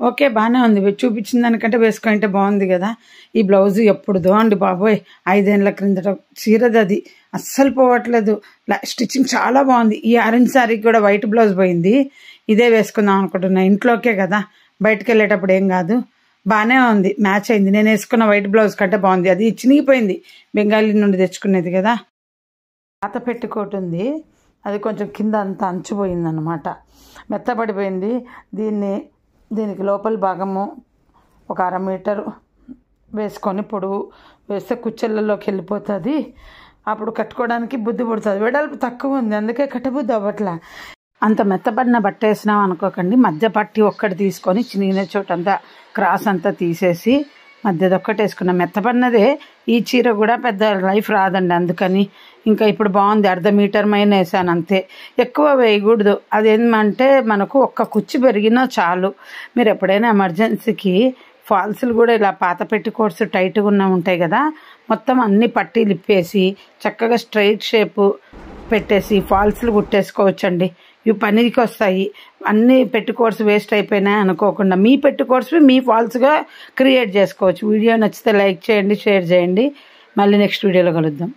Okay. బానే ఉంది. చూపించిన దానికంటే వేసుకుంటే బాగుంది కదా! ఈ బ్లౌజు ఎప్పుడుదో అండి బాబోయ్! 5 ఏళ్ల క్రిందట చీరదది. అస్సలు పోవట్లేదు. స్టిచ్చింగ్ చాలా బాగుంది. ఈ ఆరెంజ్ శారీకి కూడా వైట్ బ్లౌజ్ పోయింది. ఇదే వేసుకుందాం అనుకుంటున్నా. ఇంట్లోకే కదా! బయటకెళ్ళేటప్పుడు ఏం కాదు. బానే ఉంది. మ్యాచ్ అయింది. నేను వేసుకున్న వైట్ బ్లౌజ్ కంటే బాగుంది. అది చినిగిపోయింది. బెంగాలీ నుండి తెచ్చుకునేది కదా! పాత పెట్టికోట్ ఉంది. అది కొంచెం కింద అంతా అంచుపోయిందనమాట. మెత్తపడిపోయింది. దీనికి లోపల భాగము ఒక 1/2 మీటరు వేసుకొని పొడవు వేస్తే కుచ్చెళ్ళలోకి వెళ్ళిపోతుంది. అప్పుడు కట్టుకోవడానికి బుద్ధి పుడుతుంది. వెడల్పు తక్కువ ఉంది, అందుకే కట్టబుద్ధి అవ్వట్లా. అంత మెత్తపడిన బట్ట వేసినాం అనుకోకండి. మధ్య పట్టి ఒక్కటి తీసుకొని చినిగిన చోటంతా క్రాస్ అంతా తీసేసి మధ్యది ఒక్కటి వేసుకున్నాం. మెత్తపడినదే. ఈ చీర కూడా పెద్ద లైఫ్ రాదండి, అందుకని ఇంకా ఇప్పుడు బాగుంది. 1/2 మీటర్ మైన వేసాను అంతే. ఎక్కువ వేయకూడదు. అదేంటంటే మనకు ఒక్క కుచ్చి పెరిగినా చాలు. మీరు ఎప్పుడైనా ఎమర్జెన్సీకి ఫాల్స్లు కూడా ఇలా పాత పెట్టికోట్స్ టైట్గా ఉంటాయి కదా, మొత్తం అన్ని పట్టీలు ఇప్పేసి చక్కగా స్ట్రైట్ షేపు పెట్టేసి ఫాల్స్లు కుట్టేసుకోవచ్చండి. ఇవి పనికి వస్తాయి. అన్ని పెట్టికోట్స్ వేస్ట్ అయిపోయినాయి అనుకోకుండా మీ పెట్టికోట్స్ మీ ఫాల్స్గా క్రియేట్ చేసుకోవచ్చు. వీడియో నచ్చితే లైక్ చేయండి, షేర్ చేయండి. మళ్ళీ నెక్స్ట్ వీడియోలో కలుద్దాం.